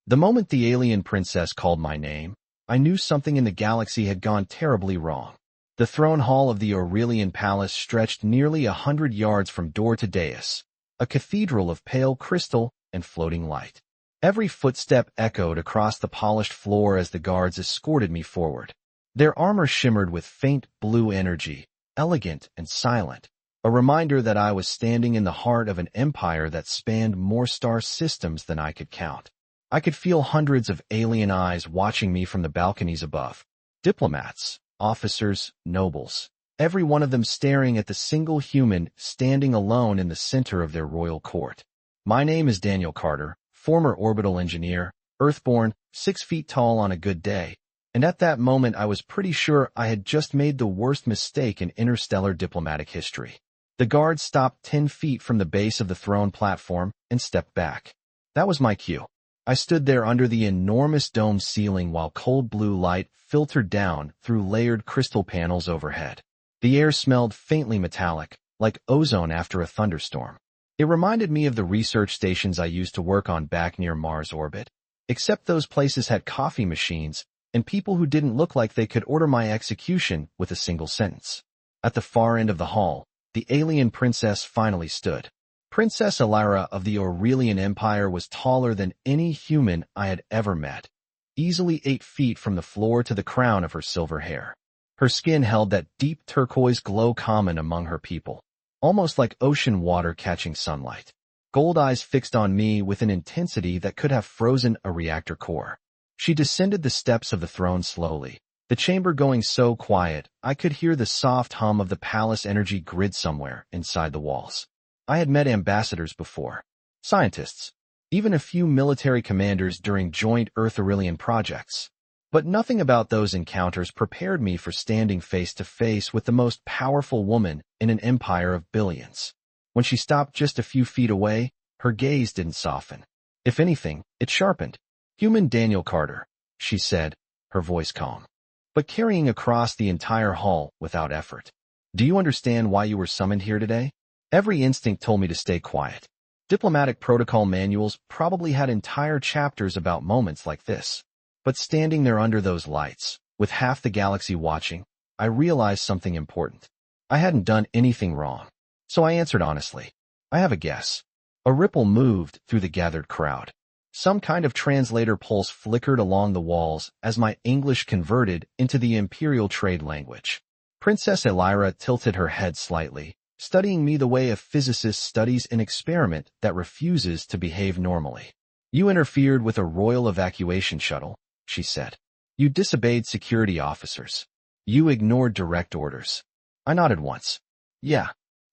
The moment the alien princess called my name, I knew something in the galaxy had gone terribly wrong. The throne hall of the Aurelian Palace stretched nearly 100 yards from door to dais, a cathedral of pale crystal and floating light. Every footstep echoed across the polished floor as the guards escorted me forward. Their armor shimmered with faint blue energy, elegant and silent, a reminder that I was standing in the heart of an empire that spanned more star systems than I could count. I could feel hundreds of alien eyes watching me from the balconies above. Diplomats, officers, nobles, every one of them staring at the single human standing alone in the center of their royal court. My name is Daniel Carter, former orbital engineer, Earthborn, 6 feet tall on a good day, and at that moment I was pretty sure I had just made the worst mistake in interstellar diplomatic history. The guard stopped 10 feet from the base of the throne platform and stepped back. That was my cue. I stood there under the enormous dome ceiling while cold blue light filtered down through layered crystal panels overhead. The air smelled faintly metallic, like ozone after a thunderstorm. It reminded me of the research stations I used to work on back near Mars orbit, except those places had coffee machines and people who didn't look like they could order my execution with a single sentence. At the far end of the hall, the alien princess finally stood. Princess Elara of the Aurelian Empire was taller than any human I had ever met, easily 8 feet from the floor to the crown of her silver hair. Her skin held that deep turquoise glow common among her people, almost like ocean water catching sunlight. Gold eyes fixed on me with an intensity that could have frozen a reactor core. She descended the steps of the throne slowly, the chamber going so quiet I could hear the soft hum of the palace energy grid somewhere inside the walls. I had met ambassadors before, scientists, even a few military commanders during joint Earth-Aurelian projects. But nothing about those encounters prepared me for standing face to face with the most powerful woman in an empire of billions. When she stopped just a few feet away, her gaze didn't soften. If anything, it sharpened. "Human Daniel Carter," she said, her voice calm, but carrying across the entire hall without effort. "Do you understand why you were summoned here today?" Every instinct told me to stay quiet. Diplomatic protocol manuals probably had entire chapters about moments like this. But standing there under those lights, with half the galaxy watching, I realized something important. I hadn't done anything wrong. So I answered honestly. "I have a guess." A ripple moved through the gathered crowd. Some kind of translator pulse flickered along the walls as my English converted into the imperial trade language. Princess Elara tilted her head slightly, studying me the way a physicist studies an experiment that refuses to behave normally. "You interfered with a royal evacuation shuttle," she said. "You disobeyed security officers. You ignored direct orders." I nodded once. "Yeah."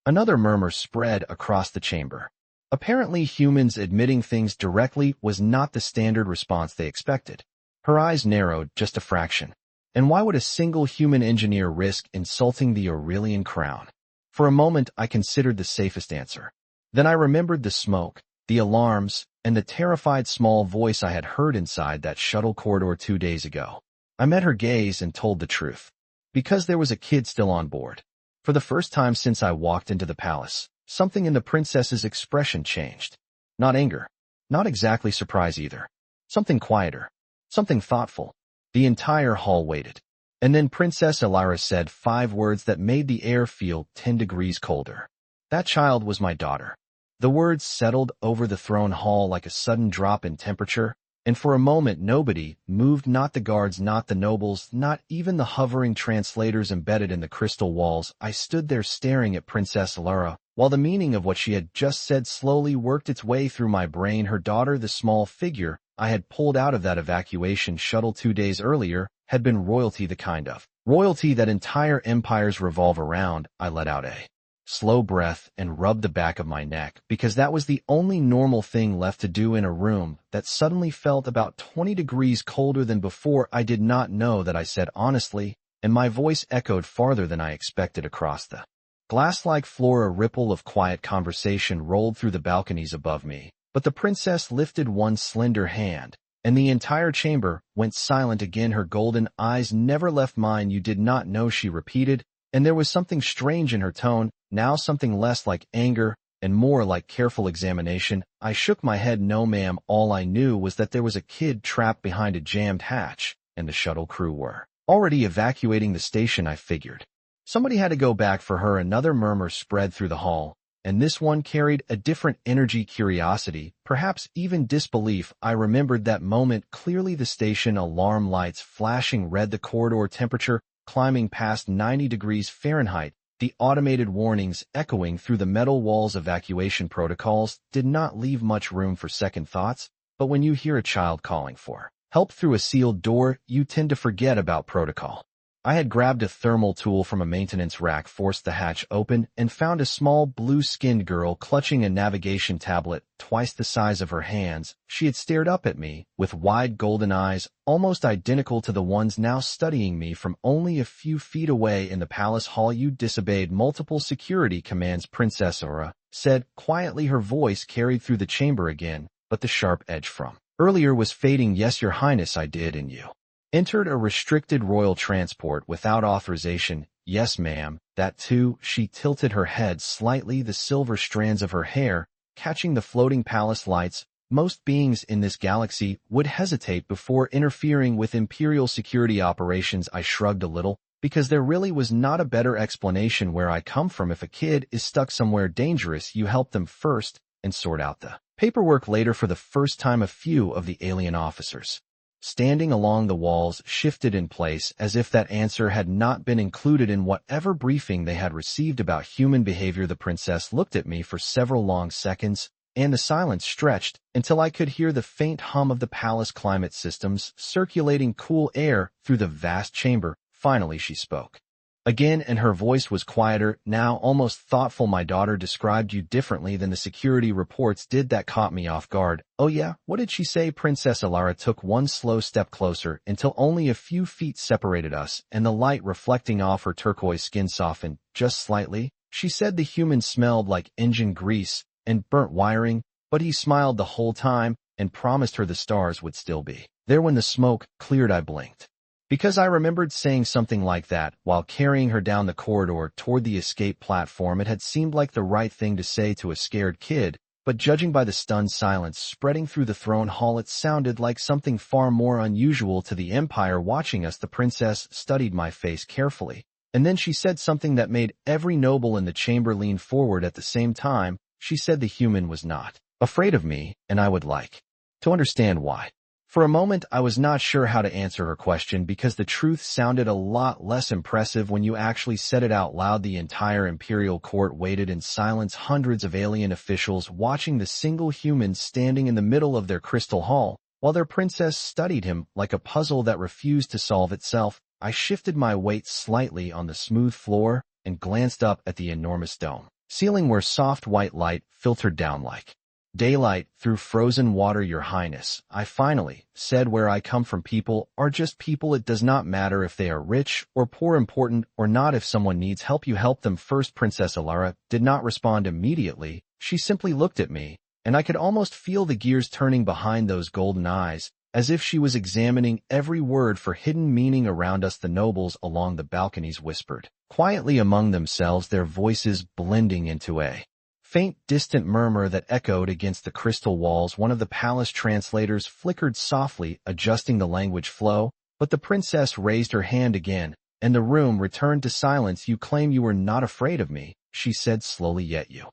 Another murmur spread across the chamber. Apparently humans admitting things directly was not the standard response they expected. Her eyes narrowed just a fraction. And why would a single human engineer risk insulting the Aurelian crown? For a moment I considered the safest answer. Then I remembered the smoke, the alarms, and the terrified small voice I had heard inside that shuttle corridor 2 days ago. I met her gaze and told the truth. Because there was a kid still on board. For the first time since I walked into the palace, something in the princess's expression changed. Not anger. Not exactly surprise either. Something quieter. Something thoughtful. The entire hall waited. And then Princess Elara said 5 words that made the air feel 10 degrees colder. "That child was my daughter." The words settled over the throne hall like a sudden drop in temperature, and for a moment nobody moved, not the guards, not the nobles, not even the hovering translators embedded in the crystal walls. I stood there staring at Princess Elara, while the meaning of what she had just said slowly worked its way through my brain. Her daughter, the small figure I had pulled out of that evacuation shuttle 2 days earlier, had been royalty, the kind of royalty that entire empires revolve around. I let out a slow breath and rubbed the back of my neck, because that was the only normal thing left to do in a room that suddenly felt about 20 degrees colder than before. I did not know that I said honestly, and my voice echoed farther than I expected across the glass-like floor. A ripple of quiet conversation rolled through the balconies above me, but the princess lifted one slender hand, and the entire chamber went silent again. Her golden eyes never left mine. "You did not know," she repeated, and there was something strange in her tone, now something less like anger, and more like careful examination. I shook my head. No, ma'am. All I knew was that there was a kid trapped behind a jammed hatch, and the shuttle crew were already evacuating the station. I figured somebody had to go back for her. Another murmur spread through the hall, and this one carried a different energy: curiosity, perhaps even disbelief. I remembered that moment clearly, the station alarm lights flashing red, the corridor temperature climbing past 90 degrees Fahrenheit, the automated warnings echoing through the metal walls. Evacuation protocols did not leave much room for second thoughts, but when you hear a child calling for help through a sealed door, you tend to forget about protocol. I had grabbed a thermal tool from a maintenance rack, forced the hatch open, and found a small blue-skinned girl clutching a navigation tablet twice the size of her hands. She had stared up at me with wide golden eyes, almost identical to the ones now studying me from only a few feet away in the palace hall. You disobeyed multiple security commands, Princess Aura said quietly. Her voice carried through the chamber again, but the sharp edge from earlier was fading. Yes, Your Highness, I did. And you entered a restricted royal transport without authorization? Yes, ma'am. That too. She tilted her head slightly, the silver strands of her hair catching the floating palace lights. Most beings in this galaxy would hesitate before interfering with imperial security operations. I shrugged a little, because there really was not a better explanation. Where I come from, if a kid is stuck somewhere dangerous, you help them first and sort out the paperwork later. For the first time, a few of the alien officers standing along the walls shifted in place, as if that answer had not been included in whatever briefing they had received about human behavior. The princess looked at me for several long seconds, and the silence stretched until I could hear the faint hum of the palace climate systems circulating cool air through the vast chamber. Finally she spoke again, and her voice was quieter, now almost thoughtful. My daughter described you differently than the security reports did. That caught me off guard. Oh yeah? What did she say? Princess Alara took one slow step closer until only a few feet separated us, and the light reflecting off her turquoise skin softened just slightly. She said the human smelled like engine grease and burnt wiring, but he smiled the whole time and promised her the stars would still be there when the smoke cleared. I blinked, because I remembered saying something like that while carrying her down the corridor toward the escape platform. It had seemed like the right thing to say to a scared kid, but judging by the stunned silence spreading through the throne hall, it sounded like something far more unusual to the Empire watching us. The princess studied my face carefully, and then she said something that made every noble in the chamber lean forward at the same time. She said the human was not afraid of me, and I would like to understand why. For a moment, I was not sure how to answer her question, because the truth sounded a lot less impressive when you actually said it out loud. The entire imperial court waited in silence, hundreds of alien officials watching the single human standing in the middle of their crystal hall, while their princess studied him like a puzzle that refused to solve itself. I shifted my weight slightly on the smooth floor and glanced up at the enormous dome ceiling, where soft white light filtered down like daylight through frozen water. Your Highness, I finally said, where I come from, people are just people. It does not matter if they are rich or poor, important or not. If someone needs help, you help them first. Princess Alara did not respond immediately. She simply looked at me, and I could almost feel the gears turning behind those golden eyes, as if she was examining every word for hidden meaning around us. The nobles along the balconies whispered quietly among themselves, their voices blending into a faint, distant murmur that echoed against the crystal walls. One of the palace translators flickered softly, adjusting the language flow, but the princess raised her hand again, and the room returned to silence. You claim you were not afraid of me, she said slowly, yet you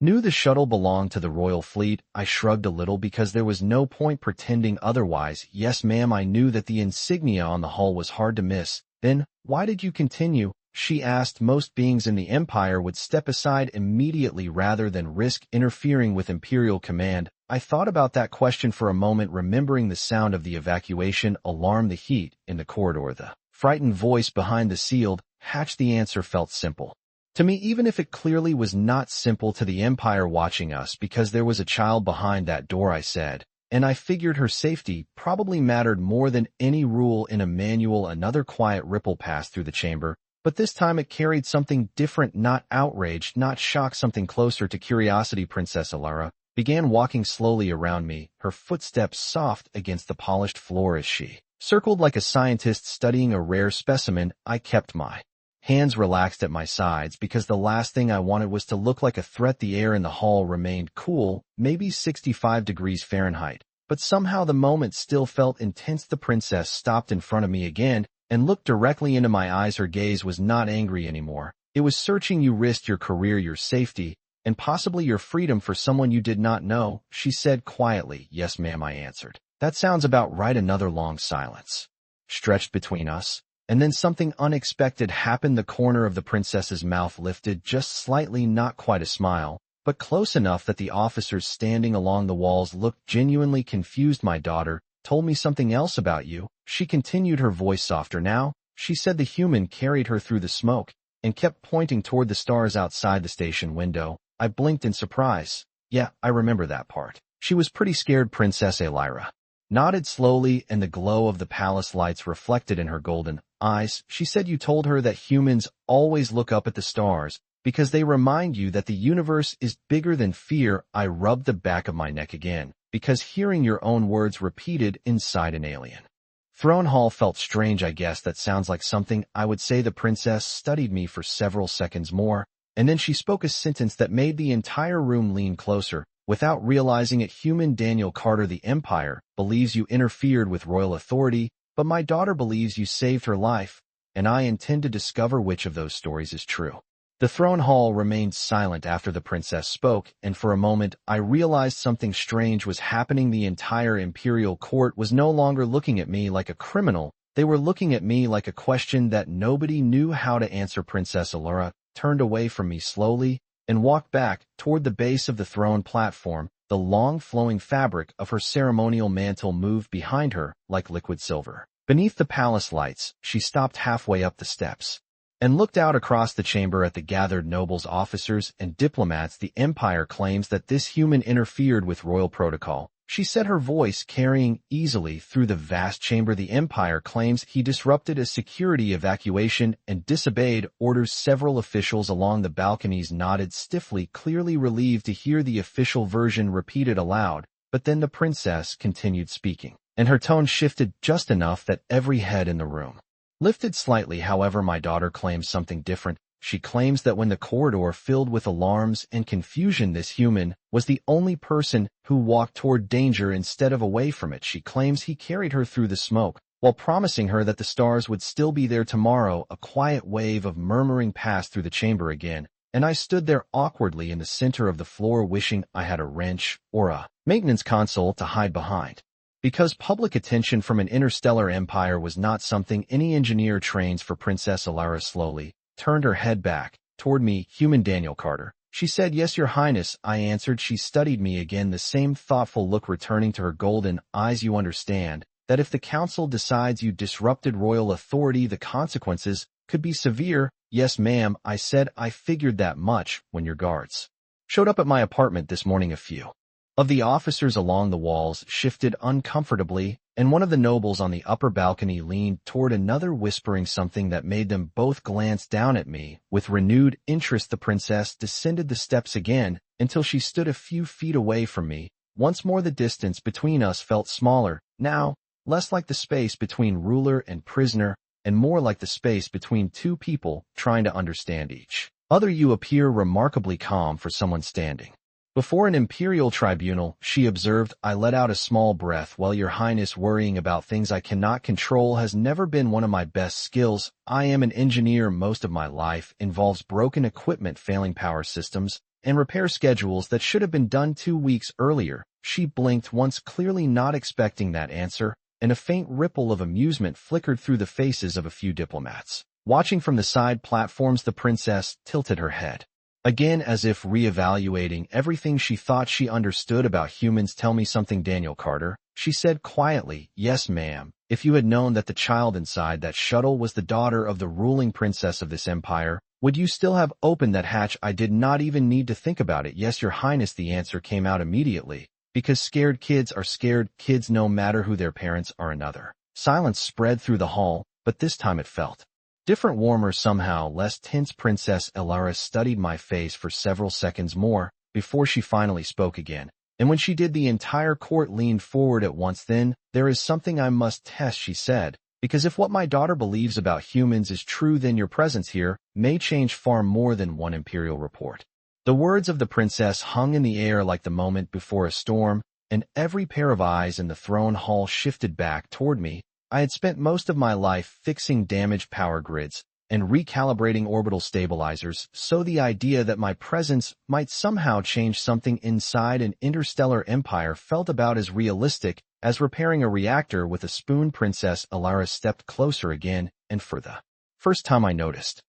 knew the shuttle belonged to the royal fleet. I shrugged a little, because there was no point pretending otherwise. Yes, ma'am, I knew that the insignia on the hull was hard to miss. Then, why did you continue? She asked. Most beings in the Empire would step aside immediately rather than risk interfering with Imperial command. I thought about that question for a moment, remembering the sound of the evacuation alarm, the heat in the corridor, the frightened voice behind the sealed hatch. The answer felt simple to me, even if it clearly was not simple to the Empire watching us, because there was a child behind that door, I said, and I figured her safety probably mattered more than any rule in a manual. Another quiet ripple passed through the chamber, but this time it carried something different, not outrage, not shock, something closer to curiosity. Princess Alara began walking slowly around me, her footsteps soft against the polished floor as she circled like a scientist studying a rare specimen. I kept my hands relaxed at my sides because the last thing I wanted was to look like a threat. The air in the hall remained cool, maybe 65 degrees Fahrenheit, but somehow the moment still felt intense. The princess stopped in front of me again and looked directly into my eyes. Her gaze was not angry anymore. It was searching. You risked your career, your safety, and possibly your freedom for someone you did not know, she said quietly. Yes, ma'am, I answered. That sounds about right. Another long silence stretched between us, and then something unexpected happened. The corner of the princess's mouth lifted just slightly, not quite a smile, but close enough that the officers standing along the walls looked genuinely confused. My daughter told me something else about you, she continued, her voice softer now. She said the human carried her through the smoke and kept pointing toward the stars outside the station window. I blinked in surprise. Yeah, I remember that part. She was pretty scared. Princess Elira nodded slowly, and the glow of the palace lights reflected in her golden eyes. She said you told her that humans always look up at the stars because they remind you that the universe is bigger than fear. I rubbed the back of my neck again, because hearing your own words repeated inside an alien throne hall felt strange. I guess that sounds like something I would say. The princess studied me for several seconds more, and then she spoke a sentence that made the entire room lean closer. Without realizing it, human Daniel Carter, the Empire believes you interfered with royal authority, but my daughter believes you saved her life, and I intend to discover which of those stories is true. The throne hall remained silent after the princess spoke, and for a moment I realized something strange was happening. The entire imperial court was no longer looking at me like a criminal. They were looking at me like a question that nobody knew how to answer. Princess Allura turned away from me slowly and walked back toward the base of the throne platform. The long flowing fabric of her ceremonial mantle moved behind her like liquid silver. Beneath the palace lights, she stopped halfway up the steps and looked out across the chamber at the gathered nobles, officers, and diplomats. The Empire claims that this human interfered with royal protocol, she said, her voice carrying easily through the vast chamber. The Empire claims he disrupted a security evacuation and disobeyed orders. Several officials along the balconies nodded stiffly, clearly relieved to hear the official version repeated aloud. But then the princess continued speaking, and her tone shifted just enough that every head in the room lifted slightly. However, my daughter claims something different. She claims that when the corridor filled with alarms and confusion, this human was the only person who walked toward danger instead of away from it. She claims he carried her through the smoke while promising her that the stars would still be there tomorrow. A quiet wave of murmuring passed through the chamber again, and I stood there awkwardly in the center of the floor, wishing I had a wrench or a maintenance console to hide behind. Because public attention from an interstellar empire was not something any engineer trains for. Princess Allura slowly turned her head back toward me. Human Daniel Carter, she said. Yes, Your Highness, I answered. She studied me again, the same thoughtful look returning to her golden eyes. You understand that if the council decides you disrupted royal authority, the consequences could be severe. Yes, ma'am, I said. I figured that much when your guards showed up at my apartment this morning. A few of the officers along the walls shifted uncomfortably, and one of the nobles on the upper balcony leaned toward another, whispering something that made them both glance down at me with renewed interest. The princess descended the steps again until she stood a few feet away from me. Once more the distance between us felt smaller, now less like the space between ruler and prisoner, and more like the space between two people trying to understand each other. You appear remarkably calm for someone standing before an imperial tribunal, she observed. I let out a small breath. Well, Your Highness, worrying about things I cannot control has never been one of my best skills. I am an engineer. Most of my life involves broken equipment, failing power systems, and repair schedules that should have been done 2 weeks earlier. She blinked once, clearly not expecting that answer, and a faint ripple of amusement flickered through the faces of a few diplomats watching from the side platforms. The princess tilted her head again, as if re-evaluating everything she thought she understood about humans. Tell me something, Daniel Carter, she said quietly. Yes, ma'am. If you had known that the child inside that shuttle was the daughter of the ruling princess of this empire, would you still have opened that hatch? I did not even need to think about it. Yes, Your Highness, the answer came out immediately. Because scared kids are scared kids no matter who their parents are. Another silence spread through the hall, but this time it felt different, warmer, somehow less tense. Princess Allura studied my face for several seconds more before she finally spoke again, and when she did, the entire court leaned forward at once. Then, there is something I must test, she said. Because if what my daughter believes about humans is true, then your presence here may change far more than one imperial report. The words of the princess hung in the air like the moment before a storm, and every pair of eyes in the throne hall shifted back toward me. I had spent most of my life fixing damaged power grids and recalibrating orbital stabilizers, so the idea that my presence might somehow change something inside an interstellar empire felt about as realistic as repairing a reactor with a spoon. Princess Alara stepped closer again, and for the first time I noticed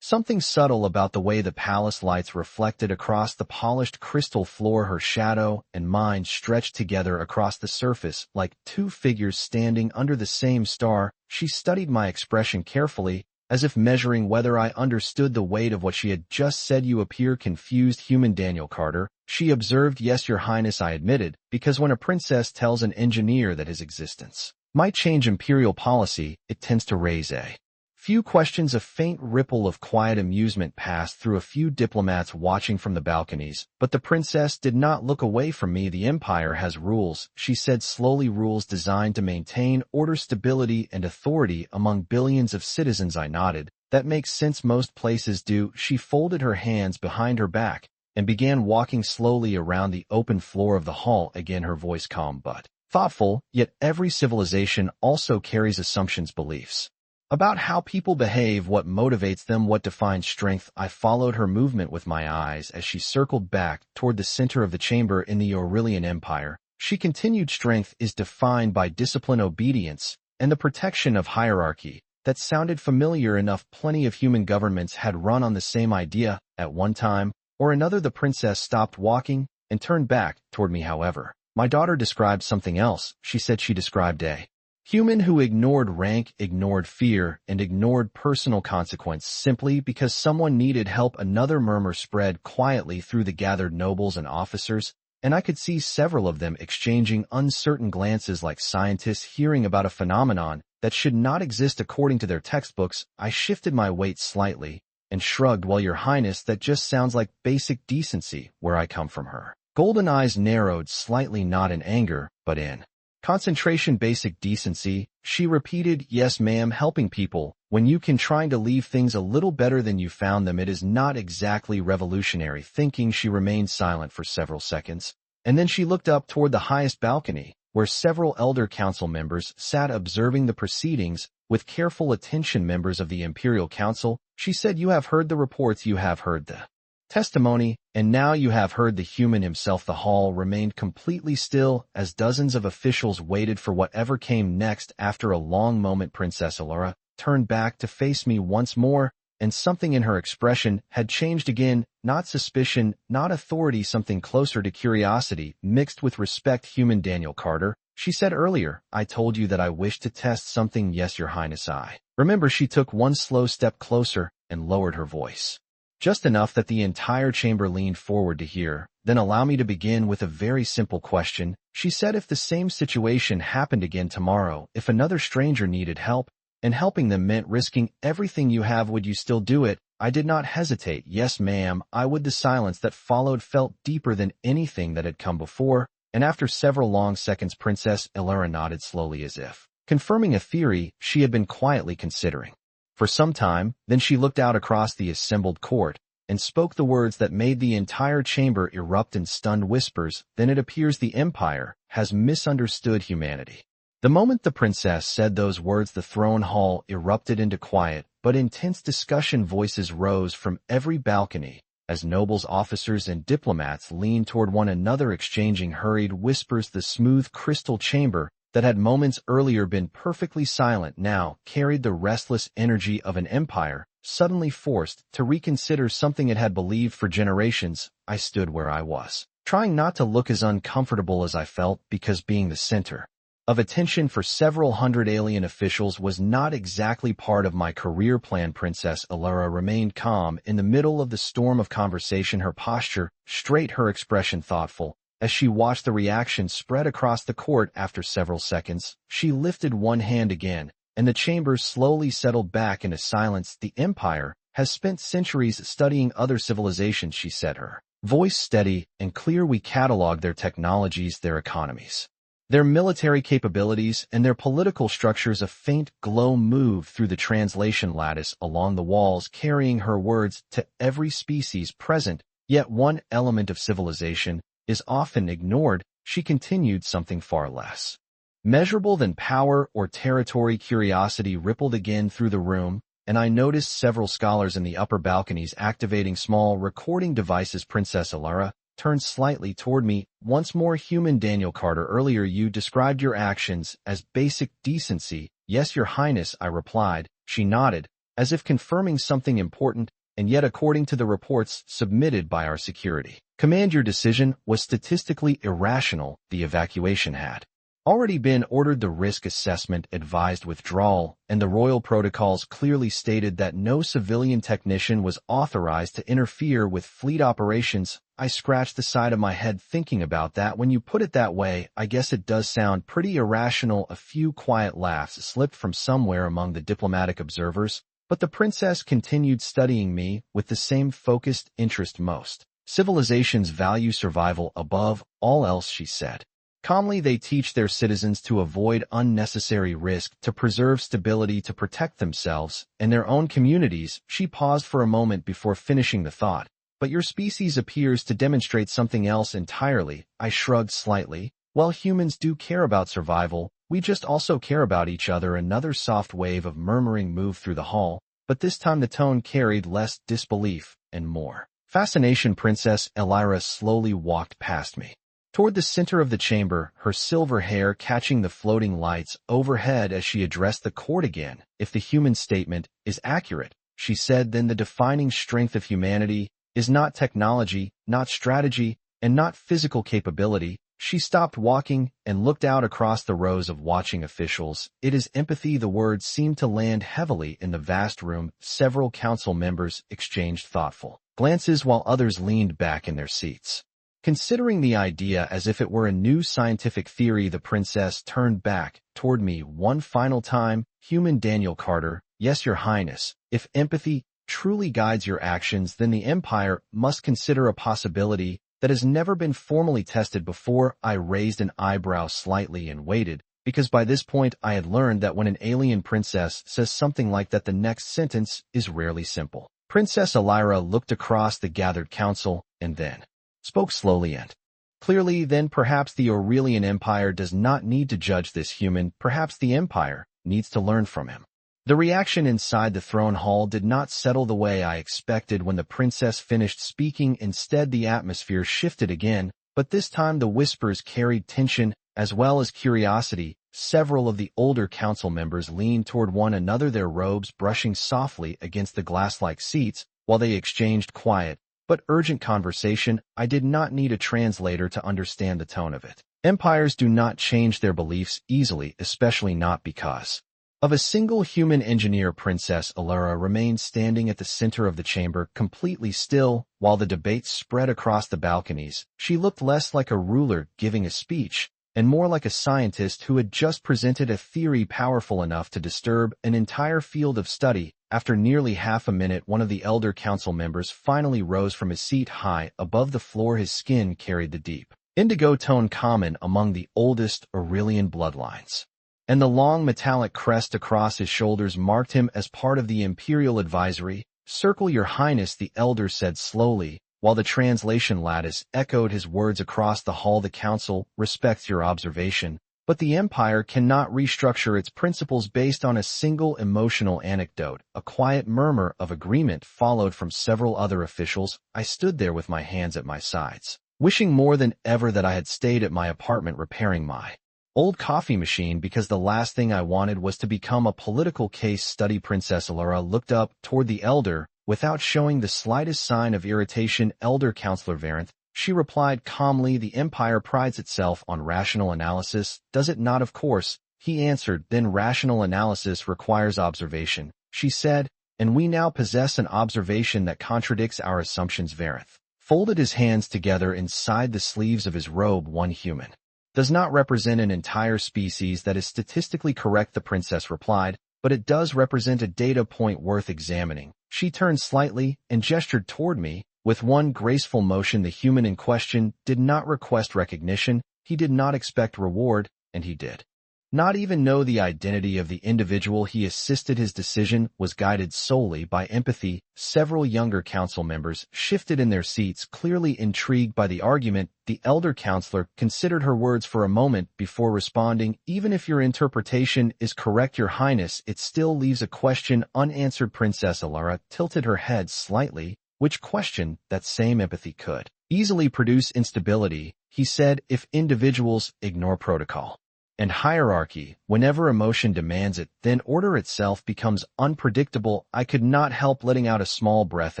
something subtle about the way the palace lights reflected across the polished crystal floor. Her shadow and mine stretched together across the surface like two figures standing under the same star. She studied my expression carefully, as if measuring whether I understood the weight of what she had just said. You appear confused, human Daniel Carter, she observed. Yes, Your Highness, I admitted, because when a princess tells an engineer that his existence might change imperial policy, it tends to raise a few questions. A faint ripple of quiet amusement passed through a few diplomats watching from the balconies, but the princess did not look away from me. The Empire has rules, she said slowly, rules designed to maintain order, stability, and authority among billions of citizens. I nodded. That makes sense, most places do. She folded her hands behind her back and began walking slowly around the open floor of the hall, again her voice calm but thoughtful. Yet every civilization also carries assumptions, beliefs about how people behave, what motivates them, what defines strength. I followed her movement with my eyes as she circled back toward the center of the chamber. In the Aurelian Empire, she continued, strength is defined by discipline, obedience, and the protection of hierarchy. That sounded familiar enough. Plenty of human governments had run on the same idea at one time or another. The princess stopped walking and turned back toward me. However, my daughter described something else. She said she described a human who ignored rank, ignored fear, and ignored personal consequence simply because someone needed help. Another murmur spread quietly through the gathered nobles and officers, and I could see several of them exchanging uncertain glances like scientists hearing about a phenomenon that should not exist according to their textbooks. I shifted my weight slightly and shrugged. Well, Your Highness, that just sounds like basic decency where I come from. Her golden eyes narrowed slightly, not in anger, but in concentration. Basic decency, she repeated. Yes, ma'am, helping people when you can, trying to leave things a little better than you found them. It is not exactly revolutionary thinking. She remained silent for several seconds, and then she looked up toward the highest balcony, where several elder council members sat observing the proceedings with careful attention. Members of the Imperial Council, she said, you have heard the reports, you have heard the testimony, and now you have heard the human himself. The hall remained completely still as dozens of officials waited for whatever came next. After a long moment, Princess Alara turned back to face me once more, and something in her expression had changed again. Not suspicion, not authority, something closer to curiosity mixed with respect. Human Daniel Carter, she said earlier, I told you that I wished to test something. Yes, Your Highness, I remember. She took one slow step closer and lowered her voice just enough that the entire chamber leaned forward to hear. Then allow me to begin with a very simple question, she said. If the same situation happened again tomorrow, if another stranger needed help, and helping them meant risking everything you have, would you still do it? I did not hesitate. Yes, ma'am, I would. The silence that followed felt deeper than anything that had come before, and after several long seconds, Princess Alara nodded slowly as if confirming a theory she had been quietly considering for some time. Then she looked out across the assembled court and spoke the words that made the entire chamber erupt in stunned whispers. Then it appears the Empire has misunderstood humanity. The moment the princess said those words, the throne hall erupted into quiet but intense discussion. Voices rose from every balcony as nobles, officers, and diplomats leaned toward one another, exchanging hurried whispers. The smooth crystal chamber that had moments earlier been perfectly silent now carried the restless energy of an empire suddenly forced to reconsider something it had believed for generations. I stood where I was, trying not to look as uncomfortable as I felt, because being the center of attention for several hundred alien officials was not exactly part of my career plan. Princess Alara remained calm in the middle of the storm of conversation, her posture straight, her expression thoughtful. As she watched the reaction spread across the court, after several seconds, she lifted one hand again, and the chamber slowly settled back into silence. The Empire has spent centuries studying other civilizations, she said, her voice steady and clear. We catalog their technologies, their economies, Their military capabilities and their political structures. A faint glow moved through the translation lattice along the walls, carrying her words to every species present. Yet one element of civilization is often ignored. She continued, something far less measurable than power or territory. Curiosity rippled again through the room, and I noticed several scholars in the upper balconies activating small recording devices. Princess Alara turned slightly toward me. Once more, human Daniel Carter, earlier you described your actions as basic decency. Yes, Your Highness, I replied. She nodded, as if confirming something important, and yet according to the reports submitted by our security command, your decision was statistically irrational. The evacuation had already been ordered. The risk assessment advised withdrawal, and the royal protocols clearly stated that no civilian technician was authorized to interfere with fleet operations. I scratched the side of my head thinking about that. When you put it that way, I guess it does sound pretty irrational. A few quiet laughs slipped from somewhere among the diplomatic observers, but the princess continued studying me with the same focused interest. Most civilizations value survival above all else, she said. Calmly, they teach their citizens to avoid unnecessary risk, to preserve stability, to protect themselves and their own communities. She paused for a moment before finishing the thought. But your species appears to demonstrate something else entirely. I shrugged slightly. While humans do care about survival, we just also care about each other. Another soft wave of murmuring moved through the hall, but this time the tone carried less disbelief and more fascination. Princess Elira slowly walked past me toward the center of the chamber, her silver hair catching the floating lights overhead as she addressed the court again. If the human statement is accurate, she said, then the defining strength of humanity is not technology, not strategy, and not physical capability. She stopped walking and looked out across the rows of watching officials. It is empathy. The words seemed to land heavily in the vast room. Several council members exchanged thoughtful glances while others leaned back in their seats, considering the idea as if it were a new scientific theory. The princess turned back toward me one final time. Human Daniel Carter, yes, Your Highness. If empathy truly guides your actions, then the Empire must consider a possibility that has never been formally tested before. I raised an eyebrow slightly and waited, because by this point I had learned that when an alien princess says something like that, the next sentence is rarely simple. Princess Elira looked across the gathered council and then spoke slowly and clearly. Then perhaps the Aurelian Empire does not need to judge this human. Perhaps the Empire needs to learn from him. The reaction inside the throne hall did not settle the way I expected when the princess finished speaking. Instead, the atmosphere shifted again, but this time the whispers carried tension as well as curiosity. Several of the older council members leaned toward one another, their robes brushing softly against the glass-like seats, while they exchanged quiet but urgent conversation. I did not need a translator to understand the tone of it. Empires do not change their beliefs easily, especially not because of a single human engineer. Princess Alara remained standing at the center of the chamber, completely still, while the debate spread across the balconies. She looked less like a ruler giving a speech, and more like a scientist who had just presented a theory powerful enough to disturb an entire field of study. After nearly half a minute, one of the elder council members finally rose from his seat high above the floor. His skin carried the deep indigo tone common among the oldest Aurelian bloodlines, and the long metallic crest across his shoulders marked him as part of the Imperial Advisory Circle. Your Highness, the elder said slowly, while the translation lattice echoed his words across the hall. The council respects your observation, but the Empire cannot restructure its principles based on a single emotional anecdote. A quiet murmur of agreement followed from several other officials. I stood there with my hands at my sides, wishing more than ever that I had stayed at my apartment repairing my old coffee machine, because the last thing I wanted was to become a political case study. Princess Alara looked up toward the elder without showing the slightest sign of irritation. Elder Counselor Varenth, she replied calmly, the Empire prides itself on rational analysis, does it not? Of course, he answered. Then rational analysis requires observation, she said, and we now possess an observation that contradicts our assumptions. Varenth folded his hands together inside the sleeves of his robe. One human does not represent an entire species that is statistically correct, the princess replied, but it does represent a data point worth examining. She turned slightly and gestured toward me. With one graceful motion, the human in question did not request recognition. He did not expect reward. and he did not even know the identity of the individual he assisted. His decision was guided solely by empathy. Several younger council members shifted in their seats, clearly intrigued by the argument. The elder counselor considered her words for a moment before responding, "Even if your interpretation is correct, Your Highness, it still leaves a question unanswered." Princess Alara tilted her head slightly. "Which question?" "That same empathy could easily produce instability," he said, "if individuals ignore protocol and hierarchy. Whenever emotion demands it, then order itself becomes unpredictable." I could not help letting out a small breath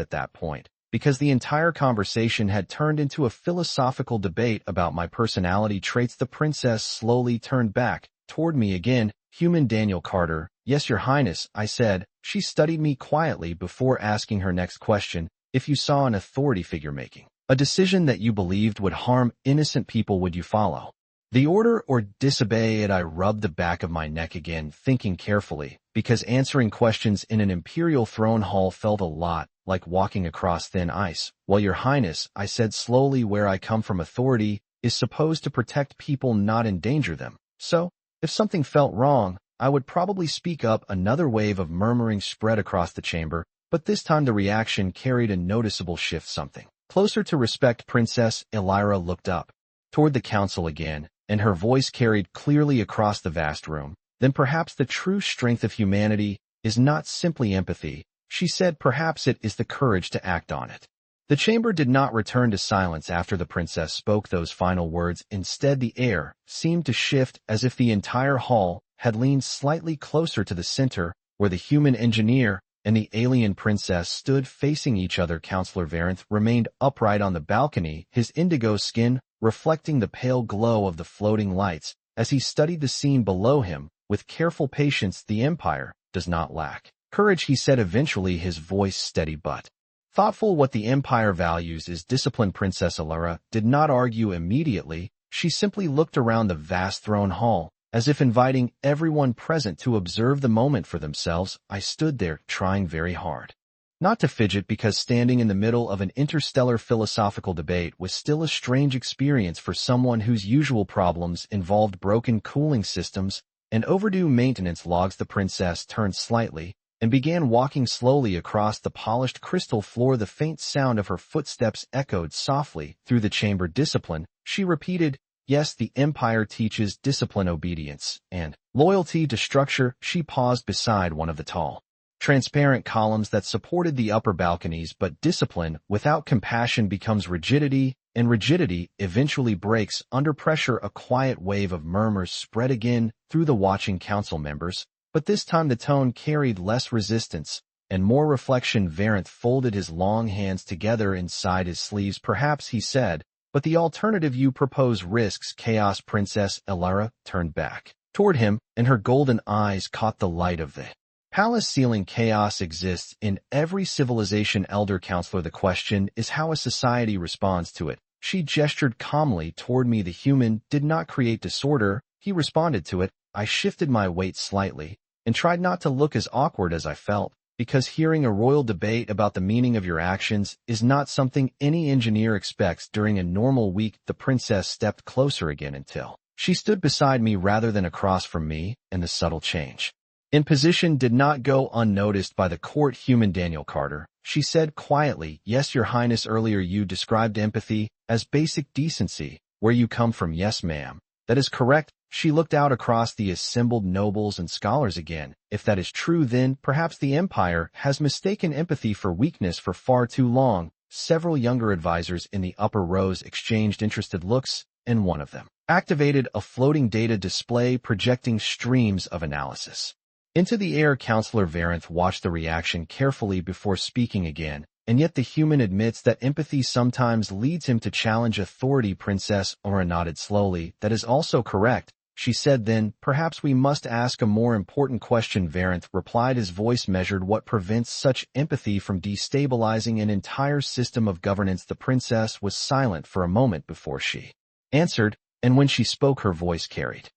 at that point, because the entire conversation had turned into a philosophical debate about my personality traits. The princess slowly turned back toward me again. "Human Daniel Carter." "Yes, Your Highness," I said. She studied me quietly before asking her next question. "If you saw an authority figure making a decision that you believed would harm innocent people, would you follow the order or disobey it?" I rubbed the back of my neck again, thinking carefully, because answering questions in an imperial throne hall felt a lot like walking across thin ice. "Well, Your Highness," I said slowly, "where I come from, authority is supposed to protect people, not endanger them. So, if something felt wrong, I would probably speak up." Another wave of murmuring spread across the chamber, but this time the reaction carried a noticeable shift. "Something closer to respect." Princess Elira looked up toward the council again, and her voice carried clearly across the vast room. "Then perhaps the true strength of humanity is not simply empathy," she said. "Perhaps it is the courage to act on it." The chamber did not return to silence after the princess spoke those final words. Instead, the air seemed to shift, as if the entire hall had leaned slightly closer to the center, where the human engineer and the alien princess stood facing each other. Counselor Varanth remained upright on the balcony, his indigo skin reflecting the pale glow of the floating lights as he studied the scene below him with careful patience. "The Empire does not lack courage," he said eventually, his voice steady but thoughtful. "What the Empire values is discipline." Princess Alara did not argue immediately. She simply looked around the vast throne hall, as if inviting everyone present to observe the moment for themselves. I stood there, trying very hard not to fidget, because standing in the middle of an interstellar philosophical debate was still a strange experience for someone whose usual problems involved broken cooling systems and overdue maintenance logs. The princess turned slightly and began walking slowly across the polished crystal floor. The faint sound of her footsteps echoed softly through the chamber. "Discipline," she repeated. "Yes, the Empire teaches discipline, obedience, and loyalty to structure." She paused beside one of the tall, transparent columns that supported the upper balconies. "But discipline without compassion becomes rigidity, and rigidity eventually breaks under pressure." A quiet wave of murmurs spread again through the watching council members, but this time the tone carried less resistance and more reflection. Varanth folded his long hands together inside his sleeves. "Perhaps," he said, "but the alternative you propose risks chaos." Princess Elara turned back toward him, and her golden eyes caught the light of the palace ceiling. "Chaos exists in every civilization, Elder Counselor. The question is how a society responds to it." She gestured calmly toward me. "The human did not create disorder, he responded to it." I shifted my weight slightly and tried not to look as awkward as I felt, because hearing a royal debate about the meaning of your actions is not something any engineer expects during a normal week. The princess stepped closer again until she stood beside me rather than across from me, and the subtle change in position did not go unnoticed by the court. "Human Daniel Carter," she said quietly. "Yes, Your Highness. Earlier you described empathy as basic decency. Where you come from." "Yes, ma'am. That is correct." She looked out across the assembled nobles and scholars again. "If that is true, then perhaps the Empire has mistaken empathy for weakness for far too long." Several younger advisors in the upper rows exchanged interested looks, and one of them activated a floating data display projecting streams of analysis into the air. Counselor Varanth watched the reaction carefully before speaking again. "And yet the human admits that empathy sometimes leads him to challenge authority." Princess Aura nodded slowly. "That is also correct," she said. "Then perhaps we must ask a more important question." Varanth replied, his voice measured. "What prevents such empathy from destabilizing an entire system of governance?" The princess was silent for a moment before she answered, and when she spoke her voice carried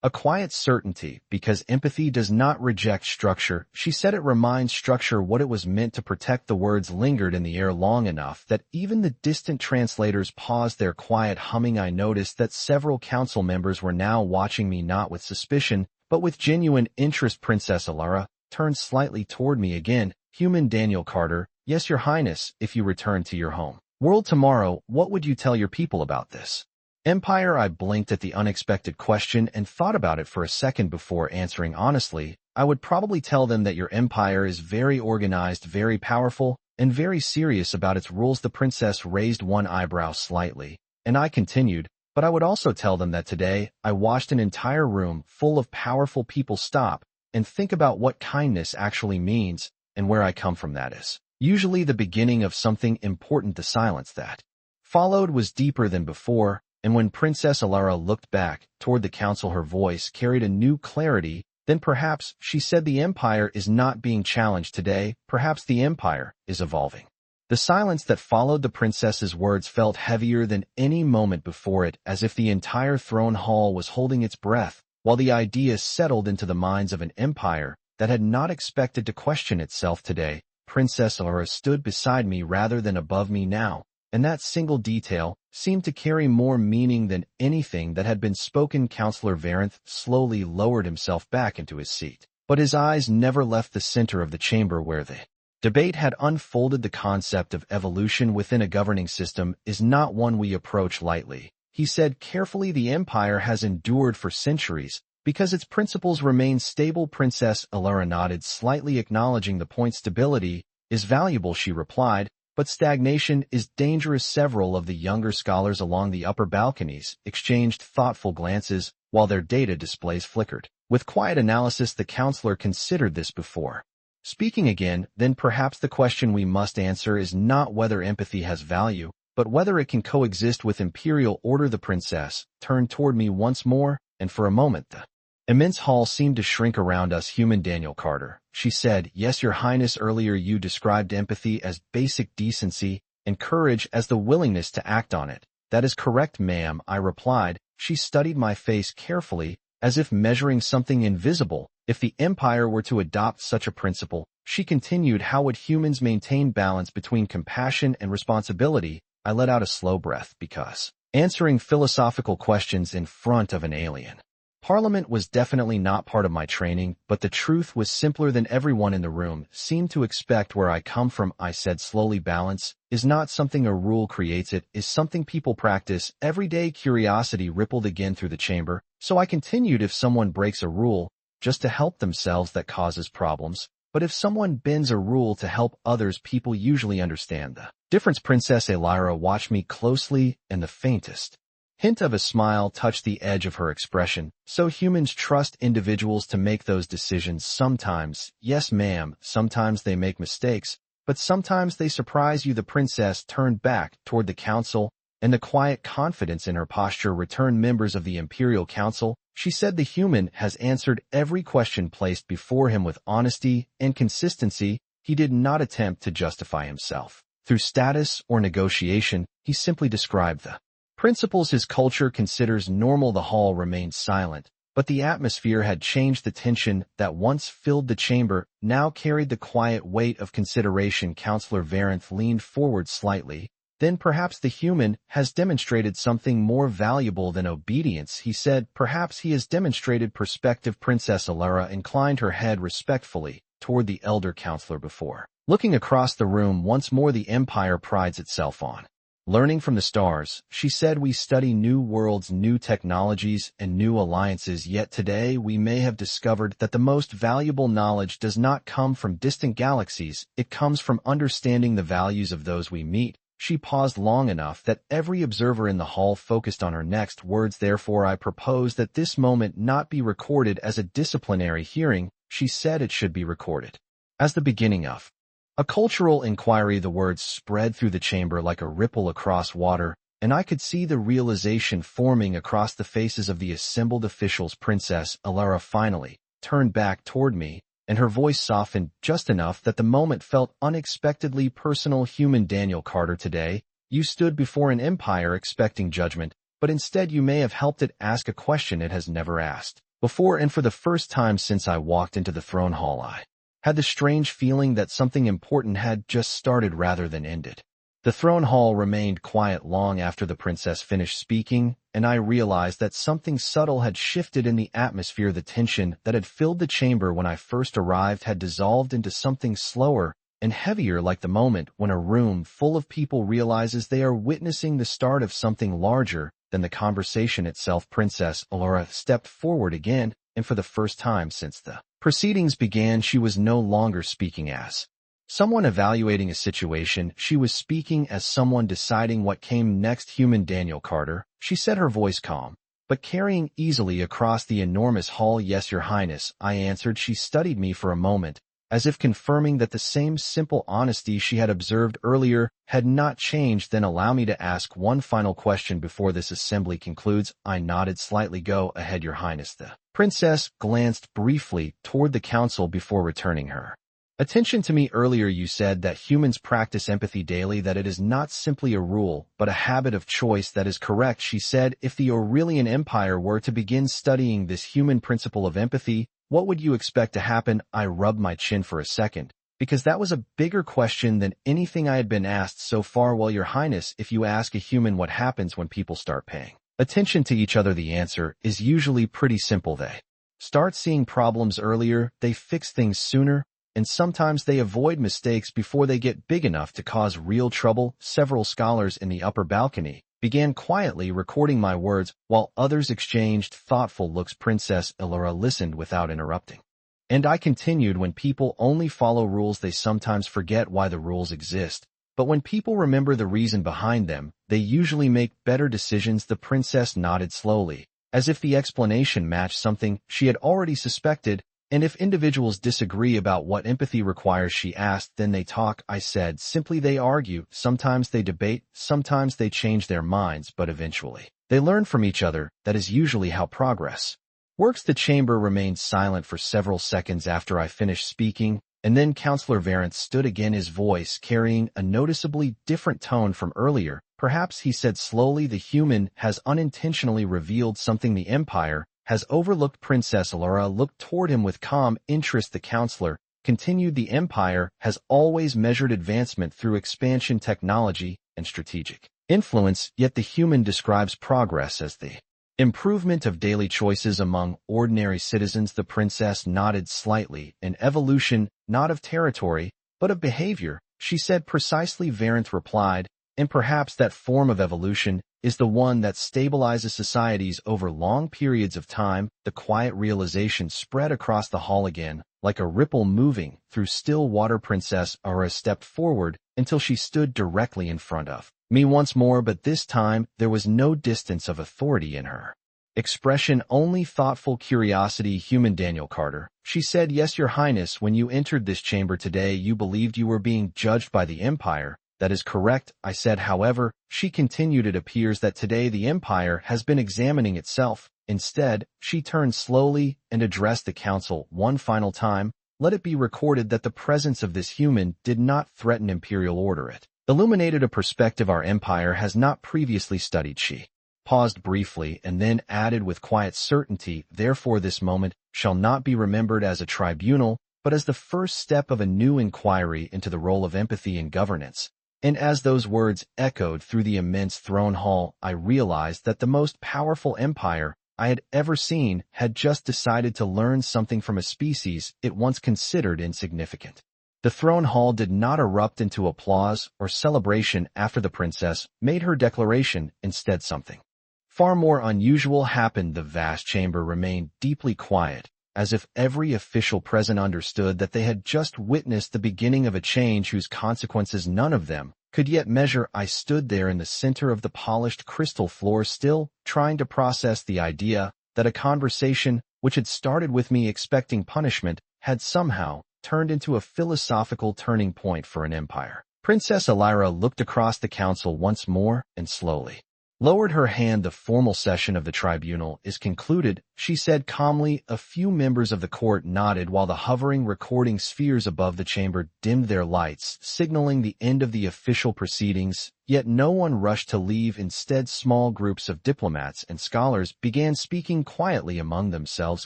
A quiet certainty, because empathy does not reject structure. She said it reminds structure what it was meant to protect. The words lingered in the air long enough that even the distant translators paused their quiet humming. I noticed that several council members were now watching me, not with suspicion, but with genuine interest. Princess Alara turned slightly toward me again. Human Daniel Carter, yes, Your Highness, if you return to your home world tomorrow, what would you tell your people about this empire? I blinked at the unexpected question and thought about it for a second before answering honestly. I would probably tell them that your empire is very organized, very powerful, and very serious about its rules. The princess raised one eyebrow slightly, and I continued, but I would also tell them that today I watched an entire room full of powerful people stop and think about what kindness actually means and where I come from. That is usually the beginning of something important. The silence that followed was deeper than before, and when Princess Alara looked back toward the council, her voice carried a new clarity. Then perhaps, she said, the empire is not being challenged today, perhaps the empire is evolving. The silence that followed the princess's words felt heavier than any moment before it, as if the entire throne hall was holding its breath, while the idea settled into the minds of an empire that had not expected to question itself today. Princess Alara stood beside me rather than above me now, and that single detail seemed to carry more meaning than anything that had been spoken. Councillor Varanth slowly lowered himself back into his seat, but his eyes never left the center of the chamber where the debate had unfolded. The concept of evolution within a governing system is not one we approach lightly, he said carefully. The empire has endured for centuries because its principles remain stable. Princess Alara nodded slightly, acknowledging the point. Stability is valuable, she replied, but stagnation is dangerous. Several of the younger scholars along the upper balconies exchanged thoughtful glances while their data displays flickered. With quiet analysis, the counselor considered this before speaking again. Then perhaps the question we must answer is not whether empathy has value, but whether it can coexist with imperial order. The princess turned toward me once more, and for a moment the immense hall seemed to shrink around us. Human Daniel Carter, she said, yes, Your Highness, earlier you described empathy as basic decency and courage as the willingness to act on it. That is correct, ma'am, I replied. She studied my face carefully, as if measuring something invisible. If the empire were to adopt such a principle, she continued, how would humans maintain balance between compassion and responsibility? I let out a slow breath, because answering philosophical questions in front of an alien Parliament was definitely not part of my training, but the truth was simpler than everyone in the room seemed to expect. Where I come from, I said slowly, balance is not something a rule creates, it is something people practice every day. Curiosity rippled again through the chamber, so I continued, if someone breaks a rule just to help themselves, that causes problems. But if someone bends a rule to help others, people usually understand the difference. Princess Alara watched me closely, and the faintest hint of a smile touched the edge of her expression. So humans trust individuals to make those decisions sometimes. Yes, ma'am, sometimes they make mistakes, but sometimes they surprise you. The princess turned back toward the council, and the quiet confidence in her posture returned. Members of the Imperial Council, she said, the human has answered every question placed before him with honesty and consistency. He did not attempt to justify himself through status or negotiation. He simply described the principles his culture considers normal. The hall remained silent, but the atmosphere had changed. The tension that once filled the chamber now carried the quiet weight of consideration. Councillor Varanth leaned forward slightly. Then perhaps the human has demonstrated something more valuable than obedience, he said. Perhaps he has demonstrated perspective. Princess Alara inclined her head respectfully toward the elder councillor before looking across the room once more. The empire prides itself on learning from the stars, she said. We study new worlds, new technologies, and new alliances, yet today we may have discovered that the most valuable knowledge does not come from distant galaxies, it comes from understanding the values of those we meet. She paused long enough that every observer in the hall focused on her next words. Therefore, I propose that this moment not be recorded as a disciplinary hearing, she said. It should be recorded as the beginning of a cultural inquiry. The words spread through the chamber like a ripple across water, and I could see the realization forming across the faces of the assembled officials. Princess Alara finally turned back toward me, and her voice softened just enough that the moment felt unexpectedly personal. Human Daniel Carter, today you stood before an empire expecting judgment, but instead you may have helped it ask a question it has never asked. Before and for the first time since I walked into the throne hall, I had the strange feeling that something important had just started rather than ended. The throne hall remained quiet long after the princess finished speaking, and I realized that something subtle had shifted in the atmosphere. The tension that had filled the chamber when I first arrived had dissolved into something slower and heavier, like the moment when a room full of people realizes they are witnessing the start of something larger than the conversation itself. Princess Allura stepped forward again, and for the first time since the proceedings began, she was no longer speaking as someone evaluating a situation. She was speaking as someone deciding what came next. Human Daniel Carter, she said, her voice calm, but carrying easily across the enormous hall. Yes, Your Highness, I answered. She studied me for a moment, as if confirming that the same simple honesty she had observed earlier had not changed. Then allow me to ask one final question before this assembly concludes. I nodded slightly. Go ahead, Your Highness. The princess glanced briefly toward the council before returning her attention to me. Earlier you said that humans practice empathy daily, that it is not simply a rule, but a habit of choice. That is correct, she said. If the Aurelian Empire were to begin studying this human principle of empathy, what would you expect to happen? I rubbed my chin for a second, because that was a bigger question than anything I had been asked so far. Well, Your Highness, if you ask a human what happens when people start paying attention to each other, the answer is usually pretty simple. They start seeing problems earlier, they fix things sooner, and sometimes they avoid mistakes before they get big enough to cause real trouble. Several scholars in the upper balcony began quietly recording my words, while others exchanged thoughtful looks. Princess Allura listened without interrupting, and I continued. When people only follow rules, they sometimes forget why the rules exist. But when people remember the reason behind them, they usually make better decisions. The princess nodded slowly, as if the explanation matched something she had already suspected. And if individuals disagree about what empathy requires, she asked, then they talk. I said simply, they argue. Sometimes they debate, sometimes they change their minds, but eventually they learn from each other. That is usually how progress works. The chamber remained silent for several seconds after I finished speaking, and then Councillor Varent stood again, his voice carrying a noticeably different tone from earlier. Perhaps, he said slowly, the human has unintentionally revealed something the Empire has overlooked. Princess Allura looked toward him with calm interest. The counselor continued, the Empire has always measured advancement through expansion, technology, and strategic influence, yet the human describes progress as the improvement of daily choices among ordinary citizens. The princess nodded slightly. An evolution, not of territory, but of behavior, she said precisely. Varent replied, and perhaps that form of evolution is the one that stabilizes societies over long periods of time. The quiet realization spread across the hall again, like a ripple moving through still water. Princess Allura stepped forward until she stood directly in front of me once more, but this time there was no distance of authority in her expression, only thoughtful curiosity. Human Daniel Carter, she said, yes, Your Highness, when you entered this chamber today, you believed you were being judged by the Empire. That is correct, I said. However, she continued, it appears that today the Empire has been examining itself. Instead, she turned slowly and addressed the council one final time. Let it be recorded that the presence of this human did not threaten imperial order. It illuminated a perspective our empire has not previously studied. She paused briefly and then added with quiet certainty, therefore this moment shall not be remembered as a tribunal, but as the first step of a new inquiry into the role of empathy in governance. And as those words echoed through the immense throne hall, I realized that the most powerful empire I had ever seen had just decided to learn something from a species it once considered insignificant. The throne hall did not erupt into applause or celebration after the princess made her declaration. Instead, something far more unusual happened. The vast chamber remained deeply quiet, as if every official present understood that they had just witnessed the beginning of a change whose consequences none of them could yet measure. I stood there in the center of the polished crystal floor, still trying to process the idea that a conversation which had started with me expecting punishment had somehow turned into a philosophical turning point for an empire. Princess Allura looked across the council once more and slowly lowered her hand. The formal session of the tribunal is concluded, she said calmly. A few members of the court nodded while the hovering recording spheres above the chamber dimmed their lights, signaling the end of the official proceedings, yet no one rushed to leave. Instead, small groups of diplomats and scholars began speaking quietly among themselves,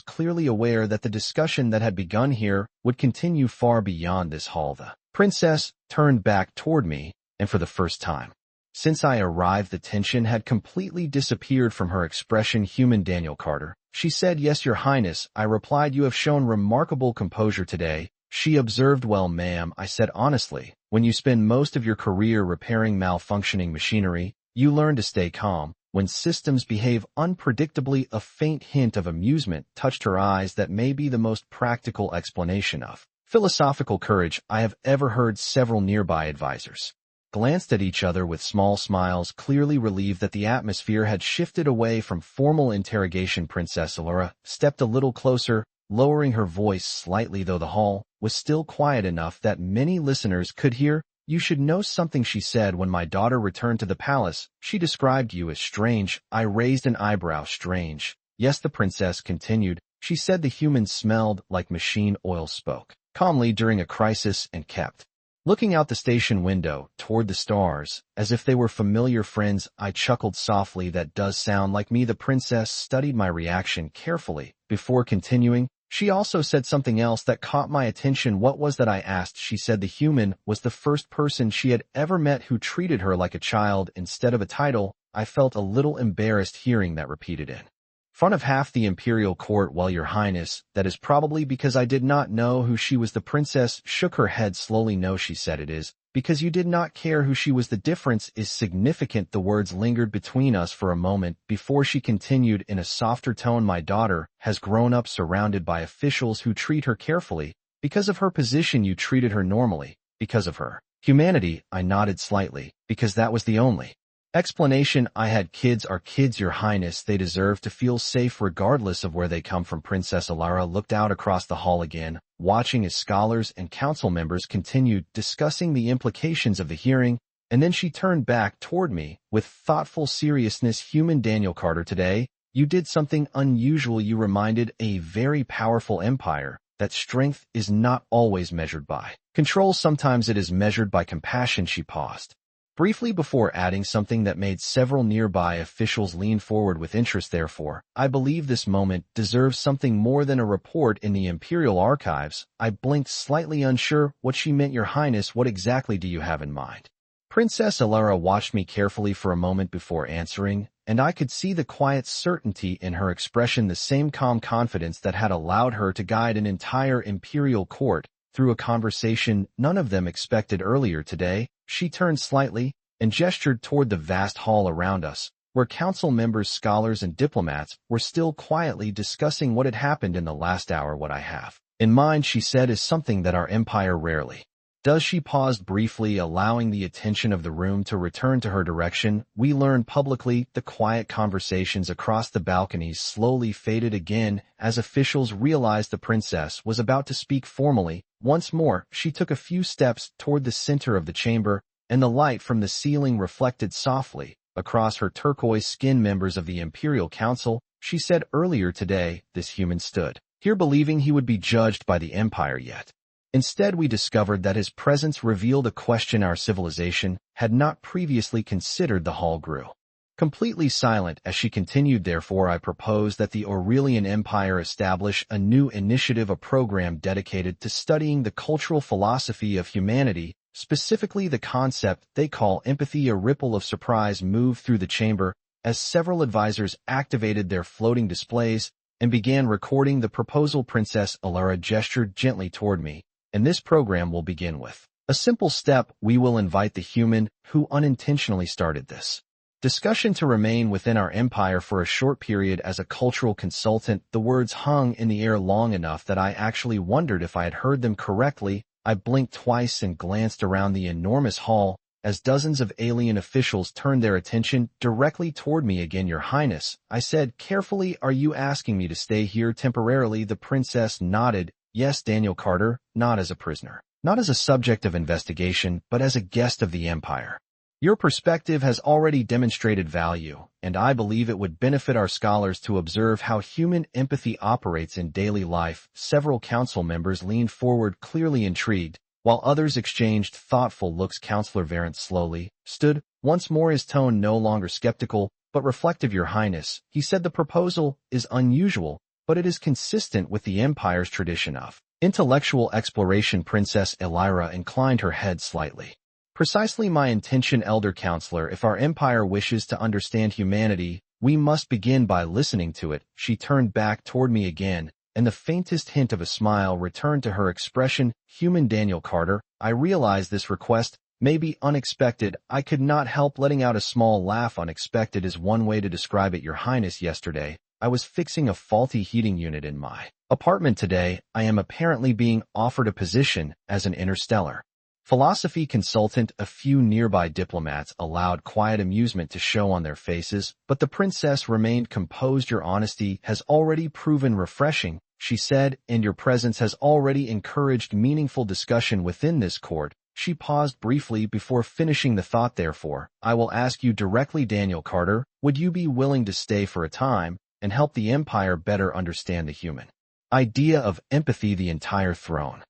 clearly aware that the discussion that had begun here would continue far beyond this hall. The princess turned back toward me, and for the first time since I arrived, the tension had completely disappeared from her expression. Human Daniel Carter, she said. Yes, Your Highness, I replied. You have shown remarkable composure today. She observed. Well, ma'am, I said honestly, when you spend most of your career repairing malfunctioning machinery, you learn to stay calm. When systems behave unpredictably, a faint hint of amusement touched her eyes. That may be the most practical explanation of philosophical courage I have ever heard. Several nearby advisors glanced at each other with small smiles, clearly relieved that the atmosphere had shifted away from formal interrogation. Princess Allura stepped a little closer, lowering her voice slightly, though the hall was still quiet enough that many listeners could hear. You should know something, she said. When my daughter returned to the palace, she described you as strange. I raised an eyebrow. Strange? Yes, the princess continued. She said the humans smelled like machine oil, spoke calmly during a crisis, and kept looking out the station window toward the stars, as if they were familiar friends. I chuckled softly. That does sound like me. The princess studied my reaction carefully before continuing. She also said something else that caught my attention. What was that? I asked. She said the human was the first person she had ever met who treated her like a child instead of a title. I felt a little embarrassed hearing that repeated in front of half the imperial court. Well, Your Highness, that is probably because I did not know who she was. The princess shook her head slowly. No, she said, it is because you did not care who she was. The difference is significant. The words lingered between us for a moment before she continued in a softer tone. My daughter has grown up surrounded by officials who treat her carefully. Because of her position, you treated her normally. Because of her humanity, I nodded slightly, because that was the only explanation I had. Kids are kids, Your Highness. They deserve to feel safe regardless of where they come from. Princess Alara looked out across the hall again, watching as scholars and council members continued discussing the implications of the hearing, and then she turned back toward me with thoughtful seriousness. Human Daniel Carter, today, you did something unusual. You reminded a very powerful empire that strength is not always measured by control. Sometimes it is measured by compassion. She paused briefly before adding something that made several nearby officials lean forward with interest. Therefore, I believe this moment deserves something more than a report in the Imperial Archives. I blinked, slightly unsure what she meant. Your Highness, what exactly do you have in mind? Princess Alara watched me carefully for a moment before answering, and I could see the quiet certainty in her expression, the same calm confidence that had allowed her to guide an entire imperial court through a conversation none of them expected earlier today. She turned slightly and gestured toward the vast hall around us, where council members, scholars, and diplomats were still quietly discussing what had happened in the last hour. What I have in mind, she said, is something that our empire rarely does. She paused briefly, allowing the attention of the room to return to her direction. We learned publicly. The quiet conversations across the balconies slowly faded again as officials realized the princess was about to speak formally. Once more, she took a few steps toward the center of the chamber, and the light from the ceiling reflected softly across her turquoise skin. Members of the Imperial Council, she said, earlier today, this human stood here believing he would be judged by the Empire, yet instead we discovered that his presence revealed a question our civilization had not previously considered. The hall grew completely silent as she continued. Therefore, I propose that the Aurelian Empire establish a new initiative, a program dedicated to studying the cultural philosophy of humanity, specifically the concept they call empathy. A ripple of surprise moved through the chamber as several advisors activated their floating displays and began recording the proposal. Princess Alara gestured gently toward me. And this program will begin with a simple step. We will invite the human who unintentionally started this discussion to remain within our empire for a short period as a cultural consultant. The words hung in the air long enough that I actually wondered if I had heard them correctly. I blinked twice and glanced around the enormous hall as dozens of alien officials turned their attention directly toward me again. Your Highness, I said carefully, are you asking me to stay here temporarily? The princess nodded. Yes, Daniel Carter, not as a prisoner, not as a subject of investigation, but as a guest of the empire. Your perspective has already demonstrated value, and I believe it would benefit our scholars to observe how human empathy operates in daily life. Several council members leaned forward, clearly intrigued, while others exchanged thoughtful looks. Councilor Varent slowly stood, once more his tone no longer skeptical, but reflective. Your Highness, he said, the proposal is unusual, but it is consistent with the Empire's tradition of intellectual exploration. Princess Elira inclined her head slightly. Precisely my intention, Elder Counselor. If our empire wishes to understand humanity, we must begin by listening to it. She turned back toward me again, and the faintest hint of a smile returned to her expression. Human Daniel Carter, I realize this request may be unexpected. I could not help letting out a small laugh. Unexpected is one way to describe it, Your Highness. Yesterday, I was fixing a faulty heating unit in my apartment. Today, I am apparently being offered a position as an interstellar philosophy consultant. A few nearby diplomats allowed quiet amusement to show on their faces, but the princess remained composed. Your honesty has already proven refreshing, she said, and your presence has already encouraged meaningful discussion within this court. She paused briefly before finishing the thought. Therefore, I will ask you directly, Daniel Carter, would you be willing to stay for a time and help the Empire better understand the human idea of empathy? The entire throne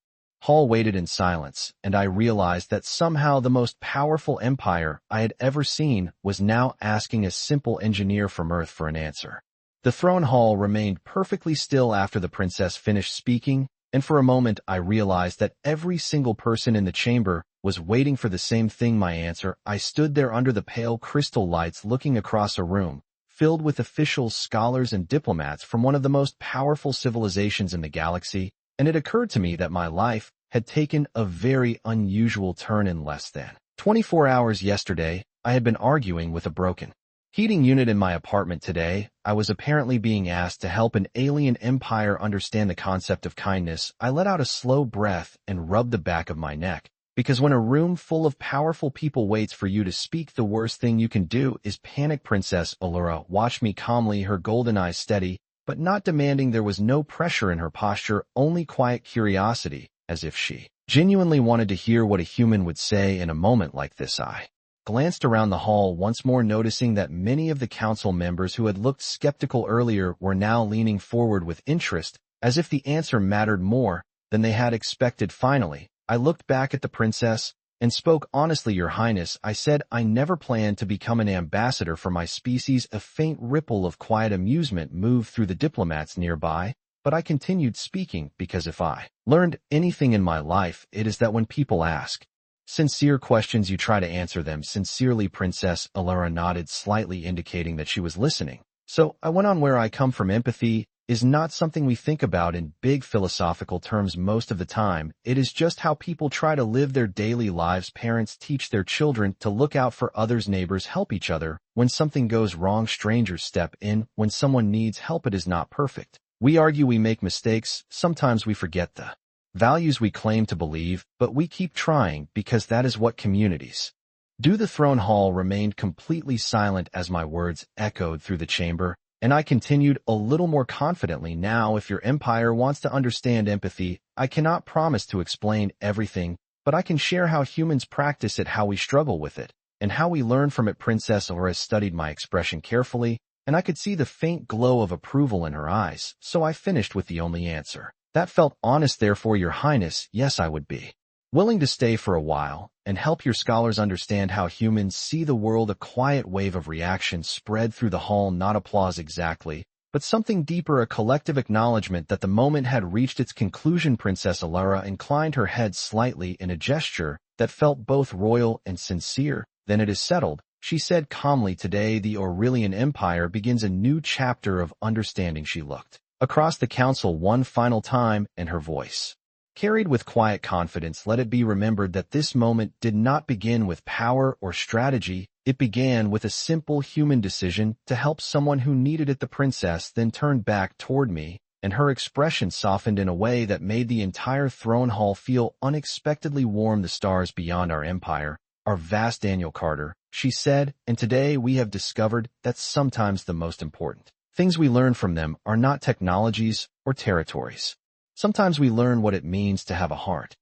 hall waited in silence, and I realized that somehow the most powerful empire I had ever seen was now asking a simple engineer from Earth for an answer. The throne hall remained perfectly still after the princess finished speaking, and for a moment I realized that every single person in the chamber was waiting for the same thing, my answer. I stood there under the pale crystal lights looking across a room filled with officials, scholars, and diplomats from one of the most powerful civilizations in the galaxy, and it occurred to me that my life had taken a very unusual turn. In less than 24 hours yesterday, I had been arguing with a broken heating unit in my apartment. Today, I was apparently being asked to help an alien empire understand the concept of kindness. I let out a slow breath and rubbed the back of my neck, because when a room full of powerful people waits for you to speak, the worst thing you can do is panic. Princess Allura watched me calmly, her golden eyes steady, but not demanding. There was no pressure in her posture, only quiet curiosity, as if she genuinely wanted to hear what a human would say in a moment like this. I glanced around the hall once more, noticing that many of the council members who had looked skeptical earlier were now leaning forward with interest, as if the answer mattered more than they had expected. Finally, I looked back at the princess and spoke honestly. Your Highness, I said, I never planned to become an ambassador for my species. A faint ripple of quiet amusement moved through the diplomats nearby, but I continued speaking, because if I learned anything in my life, it is that when people ask sincere questions, you try to answer them sincerely. Princess Allura nodded slightly, indicating that she was listening. So I went on, where I come from, empathy is not something we think about in big philosophical terms most of the time. It is just how people try to live their daily lives. Parents teach their children to look out for others, neighbors help each other. When something goes wrong, strangers step in. When someone needs help, it is not perfect. We argue, we make mistakes, sometimes we forget the values we claim to believe, but we keep trying because that is what communities do. The throne hall remained completely silent as my words echoed through the chamber, and I continued a little more confidently. Now, if your empire wants to understand empathy, I cannot promise to explain everything, but I can share how humans practice it, how we struggle with it, and how we learn from it. Princess Allura studied my expression carefully, and I could see the faint glow of approval in her eyes, so I finished with the only answer that felt honest. Therefore, Your Highness, yes, I would be willing to stay for a while and help your scholars understand how humans see the world. A quiet wave of reaction spread through the hall, not applause exactly, but something deeper, a collective acknowledgement that the moment had reached its conclusion. Princess Allura inclined her head slightly in a gesture that felt both royal and sincere. Then, it is settled, she said calmly. Today, the Aurelian Empire begins a new chapter of understanding. She looked across the council one final time, and her voice carried with quiet confidence. Let it be remembered that this moment did not begin with power or strategy. It began with a simple human decision to help someone who needed it. The princess then turned back toward me, and her expression softened in a way that made the entire throne hall feel unexpectedly warm. The stars beyond our empire are vast, Daniel Carter, she said, and today we have discovered that sometimes the most important things we learn from them are not technologies or territories. Sometimes we learn what it means to have a heart.